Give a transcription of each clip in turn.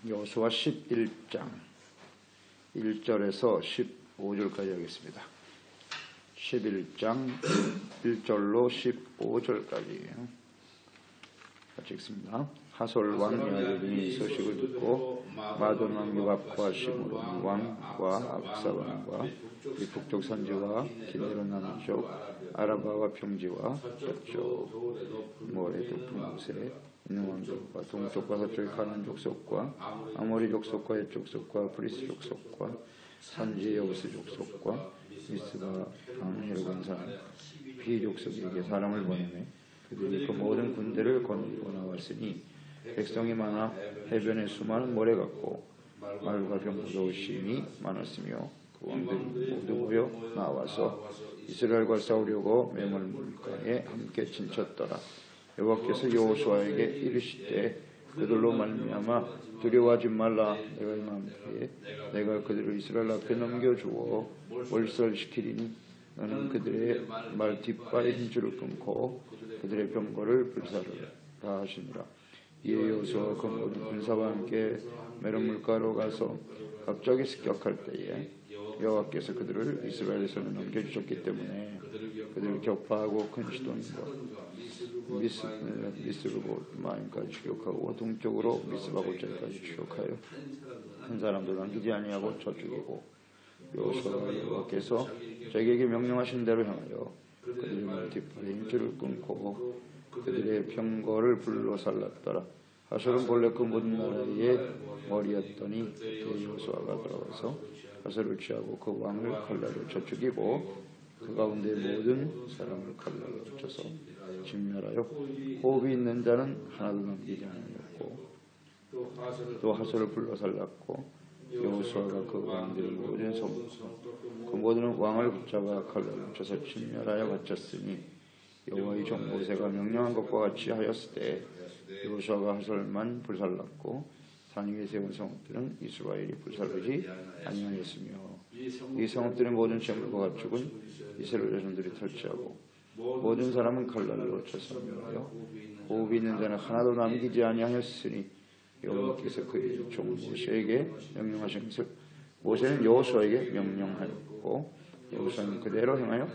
여호수아 11장 1절에서 15절까지 하겠습니다. 11장 1절로 15절까지 같이 읽습니다. 하솔 왕 야빈이 소식을 듣고 마돈 왕 요압과 시므론 왕과 압사 왕과 이 북쪽 산지와 기네로 남쪽 아라바와 평지와 저쪽 모래 높은 곳에 있는 왕족과 동쪽과 서쪽의 가나안 족속과 아모리 족속과 헷 족속과 브리스 족속과 산지의 여부스 족속과 미스바 방헤르간 사람 비 족속에게 사람을 보내매 그들이 그 모든 군대를 거느리고 나왔으니 백성이 많아 해변에 수많은 모래 같고 말과 병거도 심히 많았으며 그 왕들이 모두 모여 나와서 이스라엘과 싸우려고 매몰 물가에 함께 진쳤더라. 여호와께서 여호수아에게 이르시되 그들로 말미암아 두려워하지 말라. 내가 임함께 내가 그들을 이스라엘 앞에 넘겨주어 월설시키리니 너는 그들의 말 뒷발의 힘줄을 끊고 그들의 병거를 불사르라 하시니라. 이에 여호수아가 그 모든 군사와 함께 메론 물가로 가서 갑자기 습격할 때에 여호와께서 그들을 이스라엘에서 넘겨주셨기 때문에 그들을 격파하고 큰 시돈과 미스르봇 마임까지 추격하고 동쪽으로 미스바고짜리까지 추격하여 한 사람도 남기지 아니하고 저쪽이고 여호수아가 여호와께서 자기에게 명령하신 대로 향하여 그들의 말 뒷발의 힘줄을 끊고 그들의 병거를 불로 살랐더라. 하솔은 본래 그 모든 나라의 머리였더니 그때 여호수아가 돌아와서 하솔을 취하고 그 왕을 칼날로 쳐 죽이고 그 가운데 모든 사람을 칼날로 쳐서 진멸하여 호흡이 있는 자는 하나도 남기지 아니하였고 또 하솔을 불로 살랐고 여호수아가 그 왕들의 모든 성과 그 모든 왕을 붙잡아 칼날로 쳐서 진멸하여 바쳤으니 여호와의 종 모세가 명령한 것과 같이 하였으되 여호수아가 하솔만 불살랐고 산 위에 세운 성읍들은 이스라엘이 불살르지 아니하였으며 이 성읍들의 모든 재물과 가축은 이스라엘 자손들이 탈취하고 모든 사람은 칼날로 쳐서 멸하여 호흡이 있는 자는 하나도 남기지 아니하였으니 여호와께서 그의 종 모세에게 명령하신 것을 모세는 여호수아에게 명령하였고 여호수아는 그대로 행하여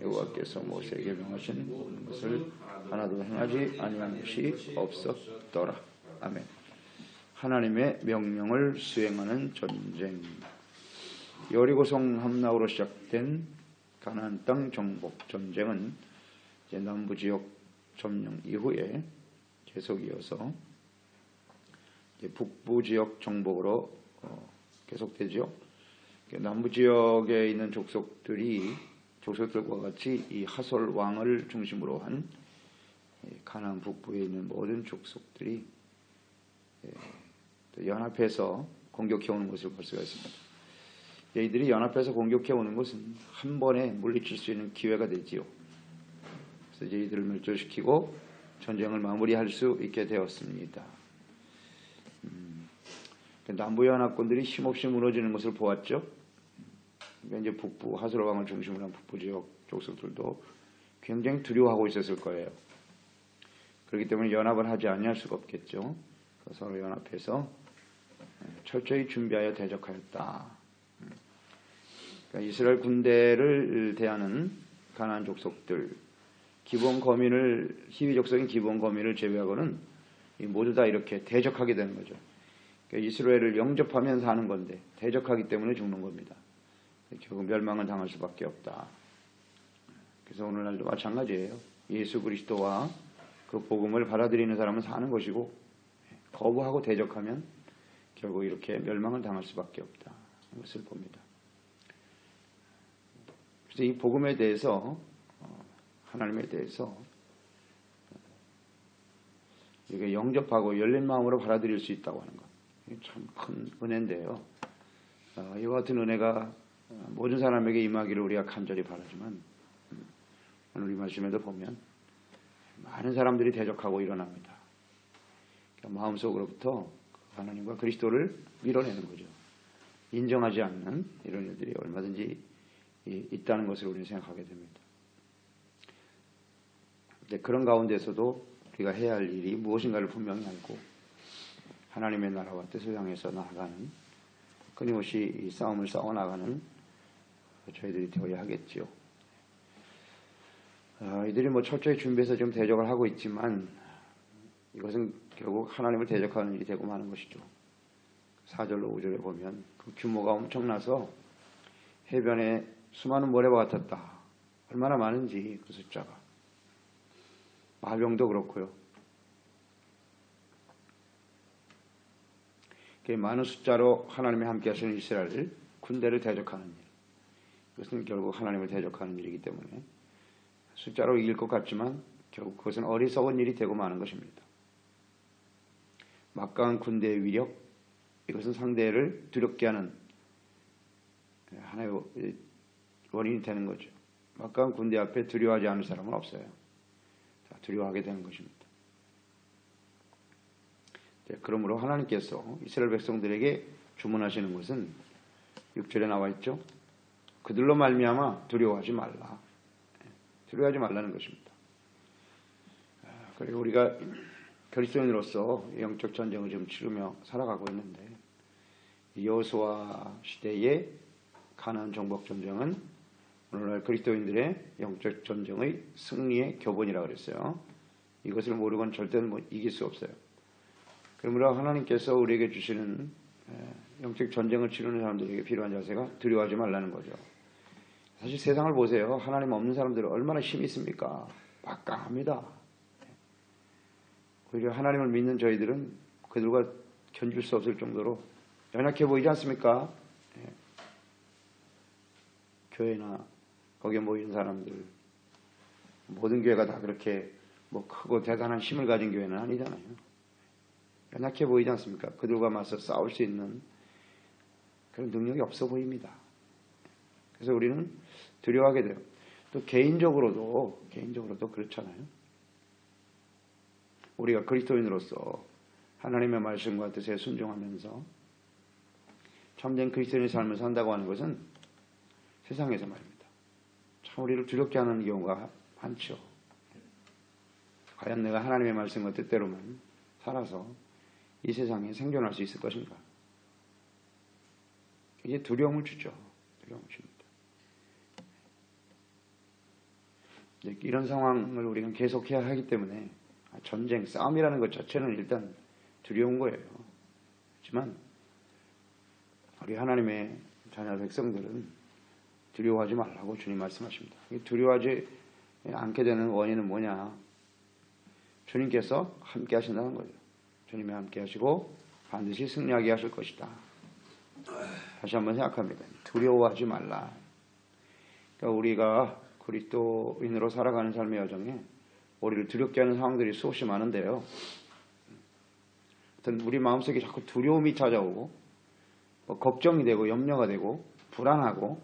여호와께서 모세에게 명하신 모든 것을 하나도 행하지 아니한 것이 없었더라. 아멘. 하나님의 명령을 수행하는 전쟁. 여리고성 함락으로 시작된 가나안 땅 정복 전쟁은 이제 남부 지역 점령 이후에 계속 이어서 이제 북부 지역 정복으로 계속되죠. 남부 지역에 있는 족속들과 같이 이 하솔 왕을 중심으로 한 가나안 북부에 있는 모든 족속들이 연합해서 공격해 오는 것을 볼 수가 있습니다. 이들이 연합해서 공격해 오는 것은 한 번에 물리칠 수 있는 기회가 되지요. 그래서 이들을 멸절시키고 전쟁을 마무리할 수 있게 되었습니다. 남부 연합군들이 힘없이 무너지는 것을 보았죠. 그러니까 이제 북부 하솔 왕을 중심으로 한 북부 지역 족속들도 굉장히 두려워하고 있었을 거예요. 그렇기 때문에 연합을 하지 아니할 수가 없겠죠. 서로 연합해서 철저히 준비하여 대적하였다. 그러니까 이스라엘 군대를 대하는 가나안 족속들 기본 거민을 희위족적인 기본 거민을 제외하고는 모두 다 이렇게 대적하게 되는 거죠. 그러니까 이스라엘을 영접하면 사는 건데 대적하기 때문에 죽는 겁니다. 결국 멸망을 당할 수밖에 없다. 그래서 오늘날도 마찬가지예요. 예수 그리스도와 그 복음을 받아들이는 사람은 사는 것이고 거부하고 대적하면 결국 이렇게 멸망을 당할 수밖에 없다. 것을 봅니다. 그래서 이 복음에 대해서 하나님에 대해서 이게 영접하고 열린 마음으로 받아들일 수 있다고 하는 것 참 큰 은혜인데요. 이와 같은 은혜가 모든 사람에게 임하기를 우리가 간절히 바라지만 오늘 이 말씀에도 보면 많은 사람들이 대적하고 일어납니다. 그러니까 마음속으로부터 하나님과 그리스도를 밀어내는 거죠. 인정하지 않는 이런 일들이 얼마든지 있다는 것을 우리는 생각하게 됩니다. 근데 그런 가운데서도 우리가 해야 할 일이 무엇인가를 분명히 알고 하나님의 나라와 뜻을 향해서 나아가는, 끊임없이 이 싸움을 싸워나가는 저희들이 되어야 하겠지요. 이들이 철저히 준비해서 좀 대적을 하고 있지만 이것은 결국 하나님을 대적하는 일이 되고 마는 것이죠. 4절로 5절에 보면 그 규모가 엄청나서 해변에 수많은 모래와 같았다. 얼마나 많은지 그 숫자가. 마병도 그렇고요. 많은 숫자로 하나님이 함께 하시는 이스라엘 군대를 대적하는 일. 이것은 결국 하나님을 대적하는 일이기 때문에 숫자로 이길 것 같지만 결국 그것은 어리석은 일이 되고 마는 것입니다. 막강한 군대의 위력, 이것은 상대를 두렵게 하는 하나의 원인이 되는 거죠. 막강한 군대 앞에 두려워하지 않을 사람은 없어요. 다 두려워하게 되는 것입니다. 그러므로 하나님께서 이스라엘 백성들에게 주문하시는 것은 6절에 나와 있죠. 그들로 말미암아 두려워하지 말라. 두려워하지 말라는 것입니다. 그리고 우리가 그리스도인으로서 영적 전쟁을 지금 치르며 살아가고 있는데 여호수아 시대의 가나안 정복 전쟁은 오늘날 그리스도인들의 영적 전쟁의 승리의 교본이라고 그랬어요. 이것을 모르고는 절대로 이길 수 없어요. 그러므로 하나님께서 우리에게 주시는 영적 전쟁을 치르는 사람들에게 필요한 자세가 두려워하지 말라는 거죠. 사실 세상을 보세요. 하나님 없는 사람들은 얼마나 힘이 있습니까? 막강합니다. 오히려 하나님을 믿는 저희들은 그들과 견줄 수 없을 정도로 연약해 보이지 않습니까? 교회나 거기에 모이는 사람들, 모든 교회가 다 그렇게 크고 대단한 힘을 가진 교회는 아니잖아요. 연약해 보이지 않습니까? 그들과 맞서 싸울 수 있는 그런 능력이 없어 보입니다. 그래서 우리는 두려워하게 돼요. 또 개인적으로도 그렇잖아요. 우리가 그리스도인으로서 하나님의 말씀과 뜻에 순종하면서 참된 그리스도인의 삶을 산다고 하는 것은 세상에서 말입니다. 참 우리를 두렵게 하는 경우가 많죠. 과연 내가 하나님의 말씀과 뜻대로만 살아서 이 세상에 생존할 수 있을 것인가? 이게 두려움을 주죠. 두려움을 줍니다. 이런 상황을 우리는 계속해야 하기 때문에 전쟁, 싸움이라는 것 자체는 일단 두려운 거예요. 하지만 우리 하나님의 자녀 백성들은 두려워하지 말라고 주님 말씀하십니다. 두려워하지 않게 되는 원인은 뭐냐? 주님께서 함께 하신다는 거죠. 주님이 함께 하시고 반드시 승리하게 하실 것이다. 다시 한번 생각합니다. 두려워하지 말라. 그러니까 우리가 그리스도인으로 살아가는 삶의 여정에 우리를 두렵게 하는 상황들이 수없이 많은데요. 우리 마음속에 자꾸 두려움이 찾아오고 걱정이 되고 염려가 되고 불안하고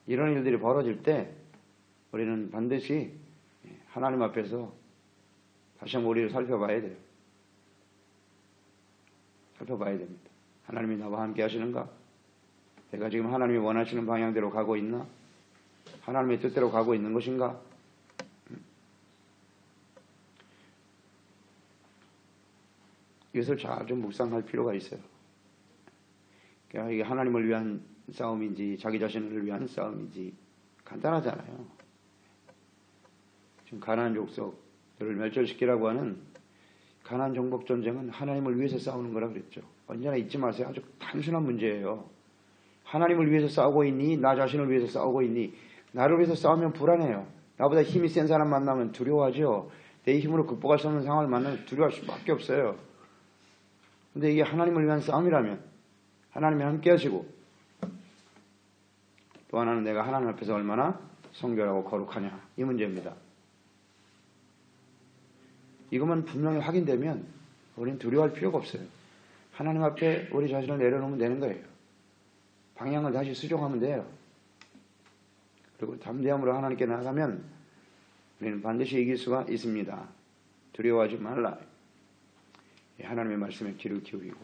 이런 일들이 벌어질 때 우리는 반드시 하나님 앞에서 다시 한번 우리를 살펴봐야 돼요. 살펴봐야 됩니다. 하나님이 나와 함께 하시는가? 내가 지금 하나님이 원하시는 방향대로 가고 있나? 하나님의 뜻대로 가고 있는 것인가? 이것을 잘 좀 묵상할 필요가 있어요. 그러니까 이게 하나님을 위한 싸움인지 자기 자신을 위한 싸움인지 간단하잖아요. 지금 가나안 족속들을 멸절시키라고 하는 가나안 정복 전쟁은 하나님을 위해서 싸우는 거라 그랬죠. 언제나 잊지 마세요. 아주 단순한 문제예요. 하나님을 위해서 싸우고 있니? 나 자신을 위해서 싸우고 있니? 나를 위해서 싸우면 불안해요. 나보다 힘이 센 사람 만나면 두려워하죠. 내 힘으로 극복할 수 없는 상황을 만나면 두려워할 수밖에 없어요. 근데 이게 하나님을 위한 싸움이라면 하나님이 함께 하시고 또 하나는 내가 하나님 앞에서 얼마나 성결하고 거룩하냐 이 문제입니다. 이것만 분명히 확인되면 우리는 두려워할 필요가 없어요. 하나님 앞에 우리 자신을 내려놓으면 되는 거예요. 방향을 다시 수정하면 돼요. 그리고 담대함으로 하나님께 나아가면 우리는 반드시 이길 수가 있습니다. 두려워하지 말라. 하나님의 말씀에 귀를 기울이고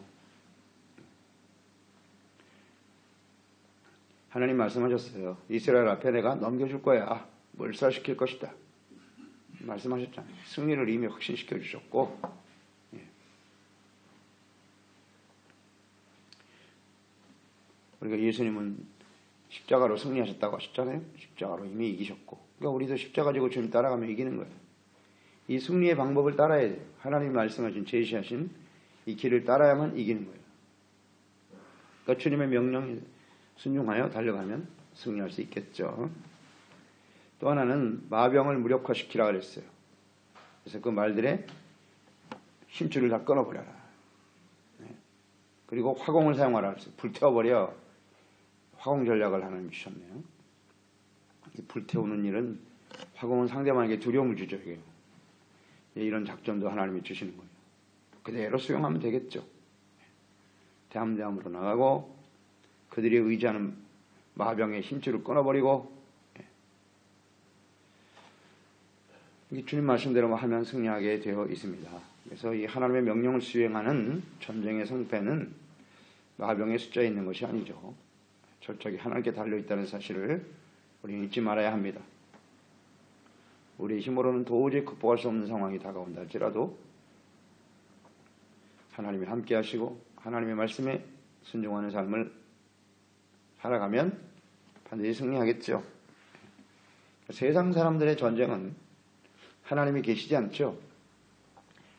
하나님 말씀하셨어요. 이스라엘 앞에 내가 넘겨줄 거야. 몰살시킬 것이다. 말씀하셨잖아요. 승리를 이미 확신시켜 주셨고 그러니까 예수님은 십자가로 승리하셨다고 하셨잖아요. 십자가로 이미 이기셨고. 그러니까 우리도 십자가 지고 주님 따라가면 이기는 거예요. 이 승리의 방법을 따라야 돼요. 하나님이 말씀하신 제시하신 이 길을 따라야만 이기는 거예요. 그러니까 주님의 명령에 순종하여 달려가면 승리할 수 있겠죠. 또 하나는 마병을 무력화시키라 그랬어요. 그래서 그 말들의 힘줄을 다 끊어버려라. 그리고 화공을 사용하라 그랬어요. 불태워버려. 화공 전략을 하나님 주셨네요. 이 불태우는 일은 화공은 상대방에게 두려움을 주죠. 이런 작전도 하나님이 주시는 거예요. 그대로 수용하면 되겠죠. 대함대함으로 나가고 그들이 의지하는 마병의 힘줄을 끊어버리고 주님 말씀대로 하면 승리하게 되어 있습니다. 그래서 이 하나님의 명령을 수행하는 전쟁의 성패는 마병의 숫자에 있는 것이 아니죠. 철저히 하나님께 달려있다는 사실을 우리는 잊지 말아야 합니다. 우리의 힘으로는 도저히 극복할 수 없는 상황이 다가온다 할지라도 하나님이 함께 하시고 하나님의 말씀에 순종하는 삶을 살아가면 반드시 승리하겠죠. 세상 사람들의 전쟁은 하나님이 계시지 않죠.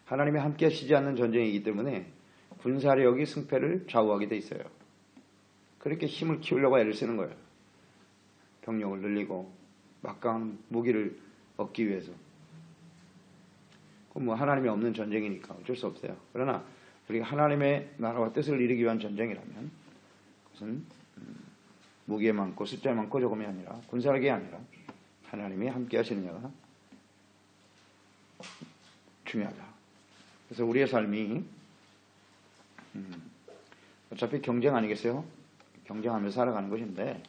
하나님이 함께 하시지 않는 전쟁이기 때문에 군사력이 승패를 좌우하게 돼 있어요. 그렇게 힘을 키우려고 애를 쓰는 거예요. 병력을 늘리고 막강한 무기를 얻기 위해서. 그건 뭐 하나님이 없는 전쟁이니까 어쩔 수 없어요. 그러나 우리가 하나님의 나라와 뜻을 이루기 위한 전쟁이라면 그것은 무기에 많고 숫자에 많고 조금이 아니라 군사력이 아니라 하나님이 함께 하시느냐가 중요하다. 그래서 우리의 삶이 어차피 경쟁 아니겠어요? 경쟁하면서 살아가는 것인데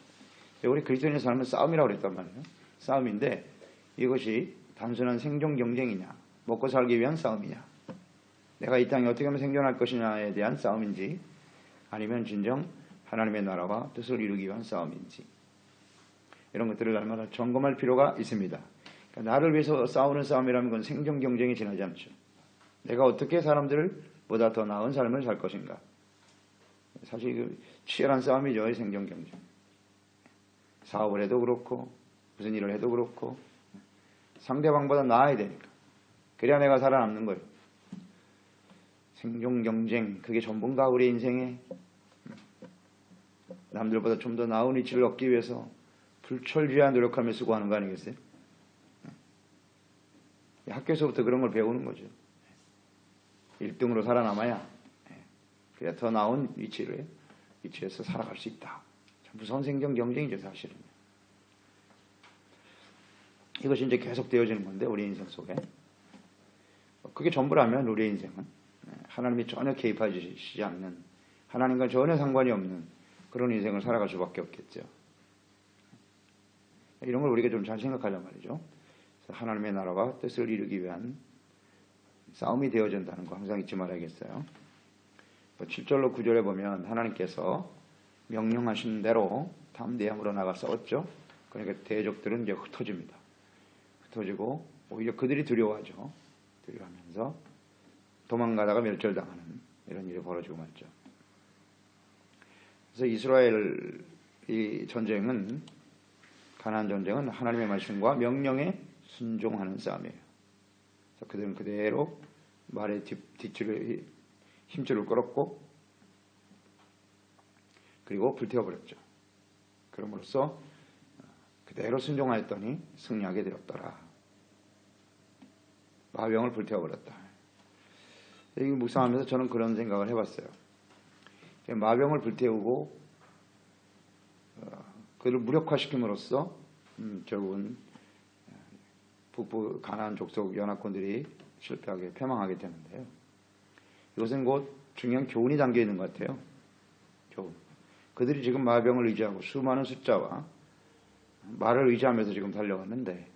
우리 그리스도인의 삶은 싸움이라고 그랬단 말이에요. 싸움인데 이것이 단순한 생존 경쟁이냐 먹고 살기 위한 싸움이냐 내가 이 땅에 어떻게 하면 생존할 것이냐에 대한 싸움인지 아니면 진정 하나님의 나라와 뜻을 이루기 위한 싸움인지 이런 것들을 날마다 점검할 필요가 있습니다. 그러니까 나를 위해서 싸우는 싸움이라면 그건 생존 경쟁에 지나지 않죠. 내가 어떻게 사람들을 보다 더 나은 삶을 살 것인가. 사실 그 치열한 싸움이죠. 생존 경쟁. 사업을 해도 그렇고 무슨 일을 해도 그렇고 상대방보다 나아야 되니까. 그래야 내가 살아남는 거예요. 생존 경쟁 그게 전부인가 우리 인생에. 남들보다 좀 더 나은 위치를 얻기 위해서 불철주야 노력하며 수고하는 거 아니겠어요? 학교에서부터 그런 걸 배우는 거죠. 1등으로 살아남아야 그래야 더 나은 위치에서 살아갈 수 있다. 무서운 생존 경쟁이죠, 사실은. 이것이 이제 계속 되어지는 건데, 우리 인생 속에. 그게 전부라면, 우리 인생은 하나님이 전혀 개입하시지 않는, 하나님과 전혀 상관이 없는 그런 인생을 살아갈 수밖에 없겠죠. 이런 걸 우리가 좀 잘 생각하자 말이죠. 하나님의 나라와 뜻을 이루기 위한 싸움이 되어진다는 거 항상 잊지 말아야겠어요. 7절로 9절에 보면 하나님께서 명령하신 대로 담대함으로 나가 싸웠죠. 그러니까 대적들은 이제 흩어집니다. 흩어지고 오히려 그들이 두려워하죠. 두려워하면서 도망가다가 멸절당하는 이런 일이 벌어지고 말죠. 그래서 이스라엘 이 전쟁은 가나안 전쟁은 하나님의 말씀과 명령에 순종하는 싸움이에요. 그래서 그들은 그대로 말의 뒷줄을 힘줄을 끌었고 그리고 불태워버렸죠. 그럼으로써 그대로 순종하였더니 승리하게 되었더라. 마병을 불태워버렸다. 이 묵상하면서 저는 그런 생각을 해봤어요. 마병을 불태우고 그를 무력화시킴으로써 결국은 북부 가나안 족속 연합군들이 실패하게 패망하게 되는데요. 이것은 곧 중요한 교훈이 담겨 있는 것 같아요. 교훈. 그들이 지금 마병을 의지하고 수많은 숫자와 말을 의지하면서 지금 달려왔는데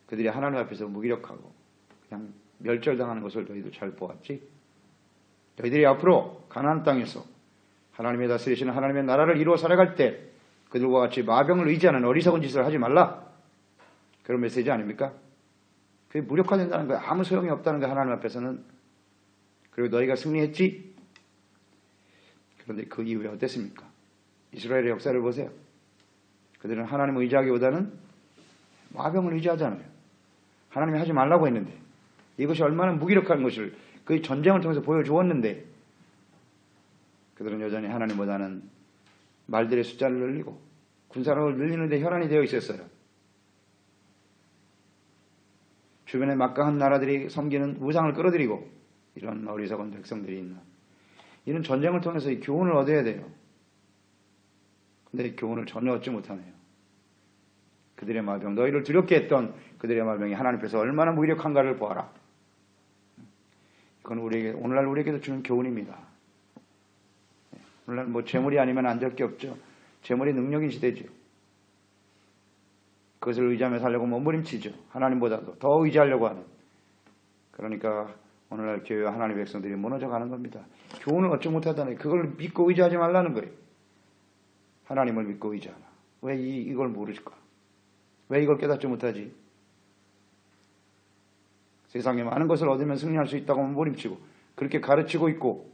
그들이 하나님 앞에서 무기력하고 그냥 멸절당하는 것을 너희도 잘 보았지. 너희들이 앞으로 가나안 땅에서 하나님의 다스리시는 하나님의 나라를 이루어 살아갈 때 그들과 같이 마병을 의지하는 어리석은 짓을 하지 말라. 그런 메시지 아닙니까? 그게 무력화된다는 거예요. 아무 소용이 없다는 거예요. 하나님 앞에서는. 그리고 너희가 승리했지? 그런데 그 이후에 어땠습니까? 이스라엘의 역사를 보세요. 그들은 하나님을 의지하기보다는 마병을 의지하잖아요. 하나님이 하지 말라고 했는데 이것이 얼마나 무기력한 것을 그 전쟁을 통해서 보여주었는데 그들은 여전히 하나님보다는 말들의 숫자를 늘리고 군사력을 늘리는 데 혈안이 되어 있었어요. 주변에 막강한 나라들이 섬기는 우상을 끌어들이고 이런 어리석은 백성들이 있나. 이런 전쟁을 통해서 이 교훈을 얻어야 돼요. 근데 이 교훈을 전혀 얻지 못하네요. 그들의 마병, 너희를 두렵게 했던 그들의 마병이 하나님 앞에서 얼마나 무기력한가를 보아라. 이건 오늘날 우리에게도 주는 교훈입니다. 오늘날 뭐 재물이 아니면 안 될 게 없죠. 재물이 능력인 시대죠. 그것을 의지하며 살려고 몸부림치죠. 하나님보다도 더 의지하려고 하는. 그러니까 오늘날 교회와 하나님의 백성들이 무너져 가는 겁니다. 교훈을 얻지 못하다니 그걸 믿고 의지하지 말라는 거예요. 하나님을 믿고 의지하라. 왜 이걸 모르실까? 왜 이걸 깨닫지 못하지? 세상에 많은 것을 얻으면 승리할 수 있다고 몸부림치고 그렇게 가르치고 있고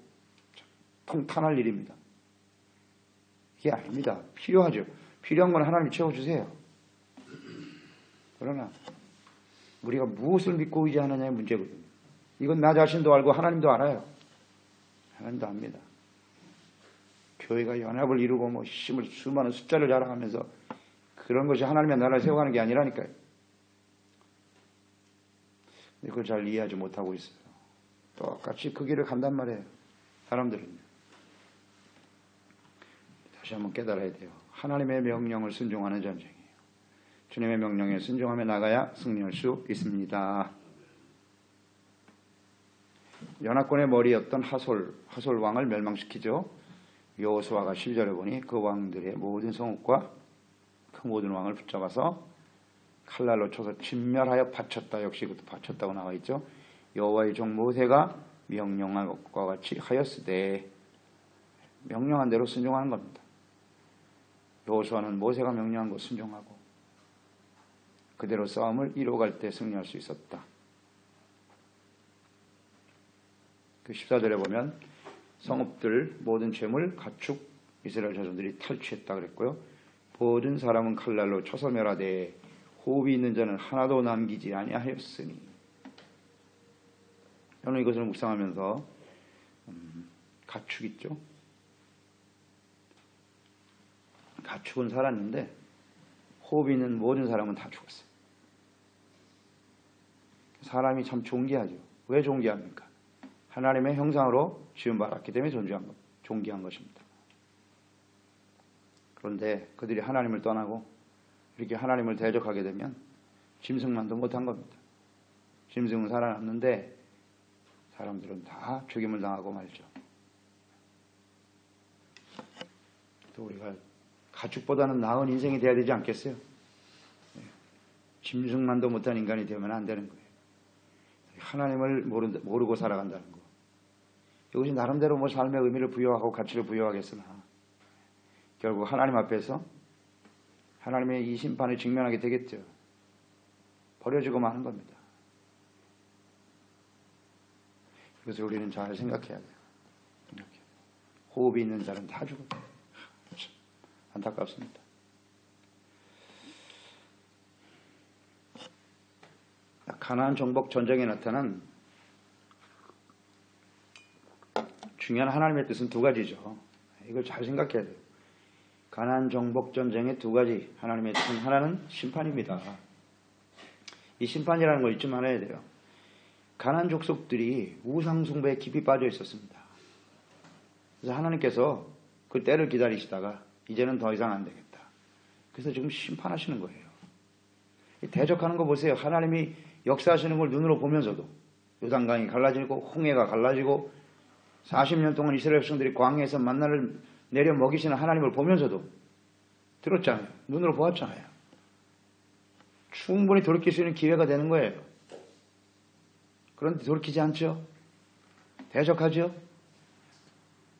통탄할 일입니다. 이게 아닙니다. 필요하죠. 필요한 건 하나님이 채워주세요. 그러나 우리가 무엇을 믿고 의지하느냐의 문제거든요. 이건 나 자신도 알고 하나님도 알아요. 하나님도 압니다. 교회가 연합을 이루고 뭐 수많은 숫자를 자랑하면서 그런 것이 하나님의 나라를 세워가는 게 아니라니까요. 그걸 잘 이해하지 못하고 있어요. 똑같이 그 길을 간단 말이에요. 사람들은. 다시 한번 깨달아야 돼요. 하나님의 명령을 순종하는 전쟁이에요. 주님의 명령에 순종하며 나가야 승리할 수 있습니다. 연합군의 머리였던 하솔 왕을 멸망시키죠. 여호수아가 12절에 보니 그 왕들의 모든 성읍과 그 모든 왕을 붙잡아서 칼날로 쳐서 진멸하여 바쳤다. 역시 그것도 바쳤다고 나와 있죠. 여호와의 종 모세가 명령한 것과 같이 하였으되 명령한 대로 순종하는 겁니다. 여호수아는 모세가 명령한 것 순종하고 그대로 싸움을 이루어갈 때 승리할 수 있었다. 그 14절에 보면 성읍들 모든 재물 가축 이스라엘 자손들이 탈취했다 그랬고요. 모든 사람은 칼날로 쳐서 멸하되 호흡이 있는 자는 하나도 남기지 아니하였으니. 저는 이것을 묵상하면서 가축 있죠. 가축은 살았는데 호흡이 있는 모든 사람은 다 죽었어요. 사람이 참 존귀하죠. 왜 존귀합니까? 하나님의 형상으로 지음받았기 때문에 존귀한 것입니다. 그런데 그들이 하나님을 떠나고 이렇게 하나님을 대적하게 되면 짐승만도 못한 겁니다. 짐승은 살아남는데 사람들은 다 죽임을 당하고 말죠. 또 우리가 가축보다는 나은 인생이 돼야 되지 않겠어요? 짐승만도 못한 인간이 되면 안 되는 거예요. 하나님을 모르고 살아간다는 거. 이것이 나름대로 뭐 삶의 의미를 부여하고 가치를 부여하겠으나 결국 하나님 앞에서 하나님의 이 심판에 직면하게 되겠죠. 버려지고 마는 겁니다. 그래서 우리는 잘 생각해야 돼요. 이렇게. 호흡이 있는 자는 다 죽어요. 안타깝습니다. 가나안 정복 전쟁에 나타난 중요한 하나님의 뜻은 두 가지죠. 이걸 잘 생각해야 돼요. 가나안 정복 전쟁의 두 가지 하나님의 뜻은 하나는 심판입니다. 이 심판이라는 걸 잊지 말아야 돼요. 가나안 족속들이 우상 숭배에 깊이 빠져 있었습니다. 그래서 하나님께서 그 때를 기다리시다가 이제는 더 이상 안 되겠다. 그래서 지금 심판하시는 거예요. 대적하는 거 보세요. 하나님이 역사하시는 걸 눈으로 보면서도 요단강이 갈라지고 홍해가 갈라지고 40년 동안 이스라엘 백성들이 광야에서 만나를 내려 먹이시는 하나님을 보면서도 들었잖아요. 눈으로 보았잖아요. 충분히 돌이킬 수 있는 기회가 되는 거예요. 그런데 돌이키지 않죠. 대적하죠.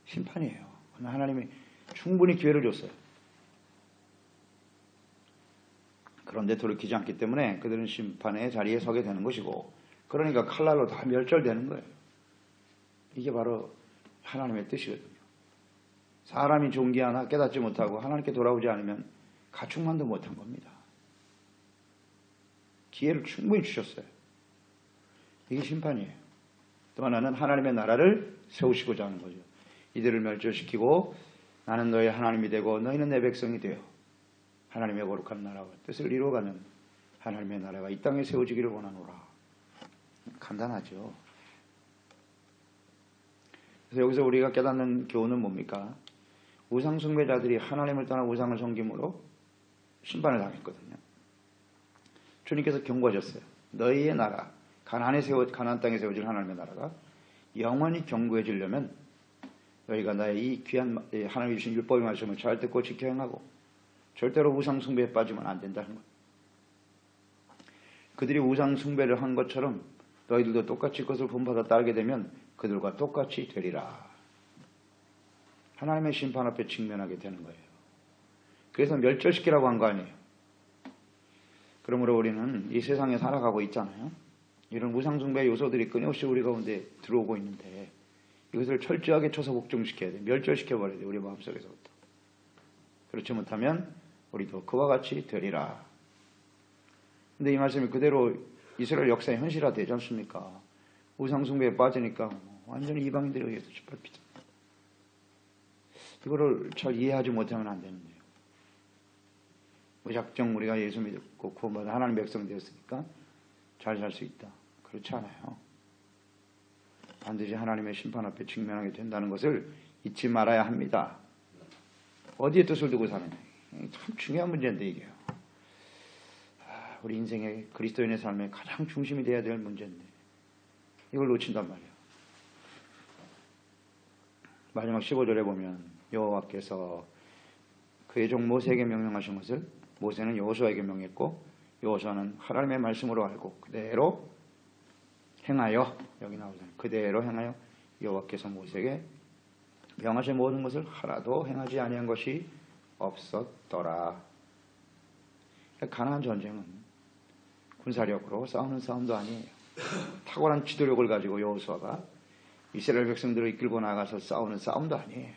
심판이에요. 하나님이 충분히 기회를 줬어요. 그런데 돌이키지 않기 때문에 그들은 심판의 자리에 서게 되는 것이고, 그러니까 칼날로 다 멸절되는 거예요. 이게 바로 하나님의 뜻이거든요. 사람이 존귀하나 깨닫지 못하고 하나님께 돌아오지 않으면 가축만도 못한 겁니다. 기회를 충분히 주셨어요. 이게 심판이에요. 또 하나는 하나님의 나라를 세우시고자 하는 거죠. 이들을 멸절시키고 나는 너희 하나님이 되고 너희는 내 백성이 되어 하나님의 거룩한 나라와 뜻을 이루어가는 하나님의 나라가 이 땅에 세워지기를 원하노라. 간단하죠. 그래서 여기서 우리가 깨닫는 교훈은 뭡니까? 우상숭배자들이 하나님을 떠나 우상을 섬김으로 심판을 당했거든요. 주님께서 경고하셨어요. 너희의 나라, 가나안 땅에 세워질 하나님의 나라가 영원히 견고해지려면 너희가 나의 이 귀한 하나님이 주신 율법의 말씀을 잘 듣고 지켜 행하고 절대로 우상숭배에 빠지면 안 된다는 거예요. 그들이 우상숭배를 한 것처럼 너희들도 똑같이 그것을 본받아 따르게 되면 그들과 똑같이 되리라. 하나님의 심판 앞에 직면하게 되는 거예요. 그래서 멸절시키라고 한 거 아니에요. 그러므로 우리는 이 세상에 살아가고 있잖아요. 이런 우상숭배 요소들이 끊임없이 우리 가운데 들어오고 있는데 이것을 철저하게 쳐서 복종시켜야 돼. 멸절시켜버려야 돼. 우리 마음속에서부터. 그렇지 못하면 우리도 그와 같이 되리라. 근데 이 말씀이 그대로 이스라엘 역사에 현실화되지 않습니까? 우상숭배에 빠지니까 완전히 이방인들에 의해서 짓밟히죠. 이거를 잘 이해하지 못하면 안 되는데요. 무작정 우리가 예수 믿고 구원받아 하나님 백성 되었으니까 잘 살 수 있다. 그렇지 않아요. 반드시 하나님의 심판 앞에 직면하게 된다는 것을 잊지 말아야 합니다. 어디에 뜻을 두고 사느냐. 참 중요한 문제인데 이게요. 우리 인생의 그리스도인의 삶의 가장 중심이 되어야 될 문제인데 이걸 놓친단 말이에요. 마지막 15절에 보면 여호와께서 그의 종 모세에게 명령하신 것을 모세는 여호수아에게 명했고 여호수아는 하나님의 말씀으로 알고 그대로 행하여 여기 나오잖아요. 그대로 행하여 여호와께서 모세에게 명하신 모든 것을 하나도 행하지 아니한 것이 없었더라. 가나안 전쟁은 군사력으로 싸우는 싸움도 아니에요. 탁월한 지도력을 가지고 여호수아가 이스라엘 백성들을 이끌고 나가서 싸우는 싸움도 아니에요.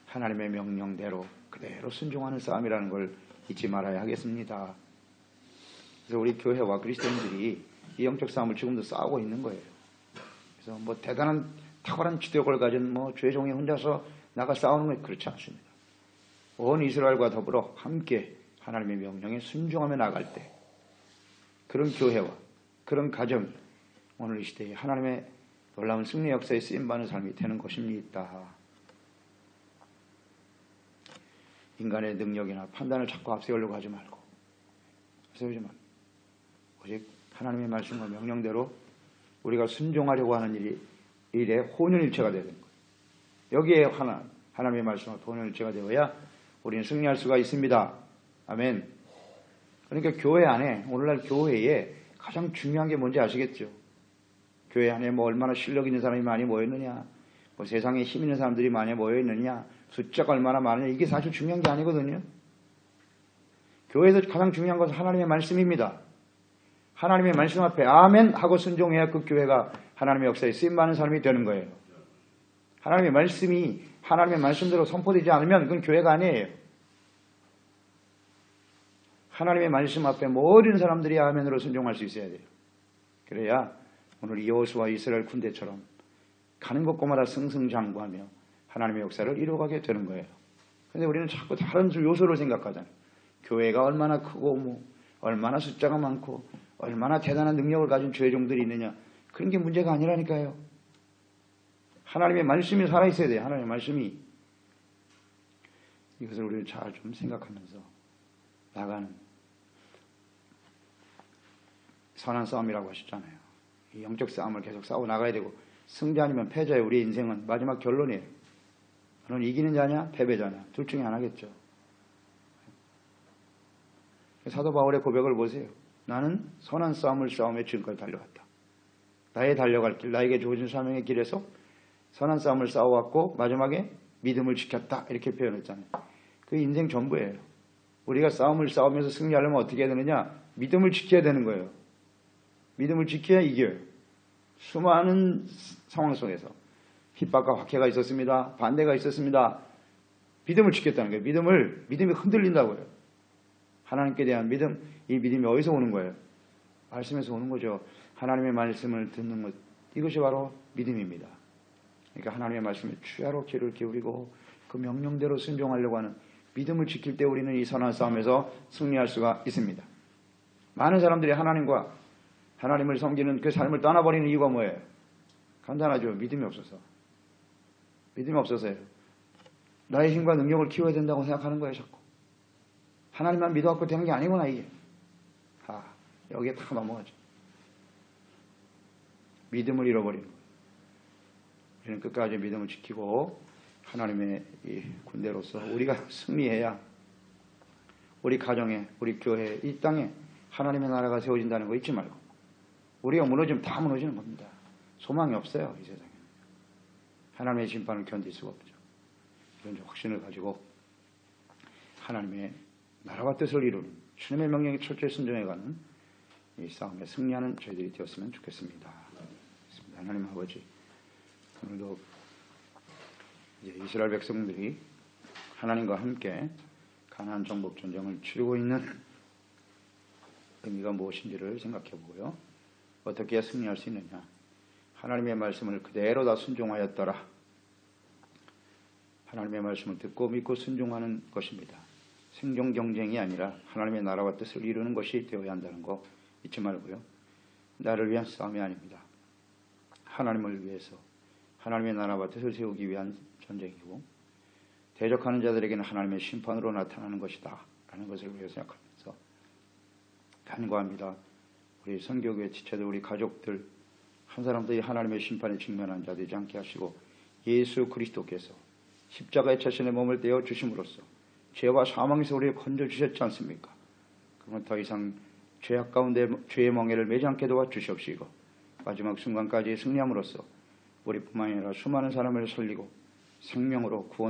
하나님의 명령대로 그대로 순종하는 싸움이라는 걸 잊지 말아야 하겠습니다. 그래서 우리 교회와 그리스도인들이 이 영적 싸움을 지금도 싸우고 있는 거예요. 그래서 뭐 대단한 탁월한 지도력을 가진 주의 종이 혼자서 나가 싸우는 건 그렇지 않습니다. 온 이스라엘과 더불어 함께 하나님의 명령에 순종하며 나갈 때 그런 교회와 그런 가정이 오늘 이 시대에 하나님의 놀라운 승리 역사에 쓰임받는 삶이 되는 것입니다. 인간의 능력이나 판단을 자꾸 앞세우려고 하지 말고 앞세우지 말고 오직 하나님의 말씀과 명령대로 우리가 순종하려고 하는 일에 혼연일체가 되는 거예요. 여기에 하나님의 말씀과 혼연일체가 되어야 우리는 승리할 수가 있습니다. 아멘. 그러니까 교회 안에 오늘날 교회에 가장 중요한 게 뭔지 아시겠죠? 교회 안에 얼마나 실력 있는 사람이 많이 모여있느냐, 세상에 힘 있는 사람들이 많이 모여있느냐, 숫자가 얼마나 많으냐, 이게 사실 중요한 게 아니거든요. 교회에서 가장 중요한 것은 하나님의 말씀입니다. 하나님의 말씀 앞에 아멘 하고 순종해야 그 교회가 하나님의 역사에 쓰임받는 사람이 되는 거예요. 하나님의 말씀이 하나님의 말씀대로 선포되지 않으면 그건 교회가 아니에요. 하나님의 말씀 앞에 모든 사람들이 아멘으로 순종할 수 있어야 돼요. 그래야 오늘 여호수아 이스라엘 군대처럼 가는 곳곳마다 승승장구하며 하나님의 역사를 이루어가게 되는 거예요. 그런데 우리는 자꾸 다른 요소를 생각하잖아요. 교회가 얼마나 크고 얼마나 숫자가 많고 얼마나 대단한 능력을 가진 주의 종들이 있느냐, 그런 게 문제가 아니라니까요. 하나님의 말씀이 살아있어야 돼요. 하나님의 말씀이. 이것을 우리는 잘 좀 생각하면서 나가는 선한 싸움이라고 하셨잖아요. 이 영적 싸움을 계속 싸워 나가야 되고 승자 아니면 패자의 우리의 인생은 마지막 결론이에요. 너는 이기는 자냐 패배자냐 둘 중에 하나겠죠. 사도 바울의 고백을 보세요. 나는 선한 싸움을 싸우며 지금까지 달려갔다. 나의 달려갈 길, 나에게 주어진 사명의 길에서 선한 싸움을 싸워왔고 마지막에 믿음을 지켰다 이렇게 표현했잖아요. 그 인생 전부예요. 우리가 싸움을 싸우면서 승리하려면 어떻게 해야 되느냐? 믿음을 지켜야 되는 거예요. 믿음을 지켜야 이겨요. 수많은 상황 속에서 핍박과 박해가 있었습니다. 반대가 있었습니다. 믿음을 지켰다는 거예요. 믿음이 흔들린다고요. 하나님께 대한 믿음, 이 믿음이 어디서 오는 거예요? 말씀에서 오는 거죠. 하나님의 말씀을 듣는 것, 이것이 바로 믿음입니다. 그러니까 하나님의 말씀에 주야로 귀를 기울이고 그 명령대로 순종하려고 하는 믿음을 지킬 때 우리는 이 선한 싸움에서 승리할 수가 있습니다. 많은 사람들이 하나님을 섬기는 그 삶을 떠나버리는 이유가 뭐예요? 간단하죠. 믿음이 없어서. 믿음이 없어서요. 나의 힘과 능력을 키워야 된다고 생각하는 거예요, 자꾸. 하나님만 믿어갖고 되는 게 아니구나, 이게. 여기에 다 넘어가죠. 믿음을 잃어버리는 거예요. 우리는 끝까지 믿음을 지키고 하나님의 이 군대로서 우리가 승리해야 우리 가정에, 우리 교회, 이 땅에 하나님의 나라가 세워진다는 거 잊지 말고. 우리가 무너지면 다 무너지는 겁니다. 소망이 없어요, 이 세상에. 하나님의 심판을 견딜 수가 없죠. 이런 확신을 가지고 하나님의 나라와 뜻을 이루는 주님의 명령에 철저히 순종해가는 이 싸움에 승리하는 저희들이 되었으면 좋겠습니다. 하나님 아버지, 오늘도 이제 이스라엘 백성들이 하나님과 함께 가나안 정복 전쟁을 치르고 있는 의미가 무엇인지를 생각해 보고요. 어떻게 해야 승리할 수 있느냐. 하나님의 말씀을 그대로 다 순종하였더라. 하나님의 말씀을 듣고 믿고 순종하는 것입니다. 생존 경쟁이 아니라 하나님의 나라와 뜻을 이루는 것이 되어야 한다는 거 잊지 말고요. 나를 위한 싸움이 아닙니다. 하나님을 위해서 하나님의 나라와 뜻을 세우기 위한 전쟁이고 대적하는 자들에게는 하나님의 심판으로 나타나는 것이다 라는 것을 우리가 생각하면서 간구합니다. 우리 선교교회 지체들, 우리 가족들 한 사람도 이 하나님의 심판에 직면한 자 되지 않게 하시고 예수 그리스도께서 십자가에 자신의 몸을 떼어 주심으로써 죄와 사망에서 우리를 건져주셨지 않습니까? 그러면 더 이상 죄악 가운데 죄의 멍에를 매지 않게 도와주시옵시고 마지막 순간까지 승리함으로써 우리뿐만 아니라 수많은 사람을 살리고 생명으로 구원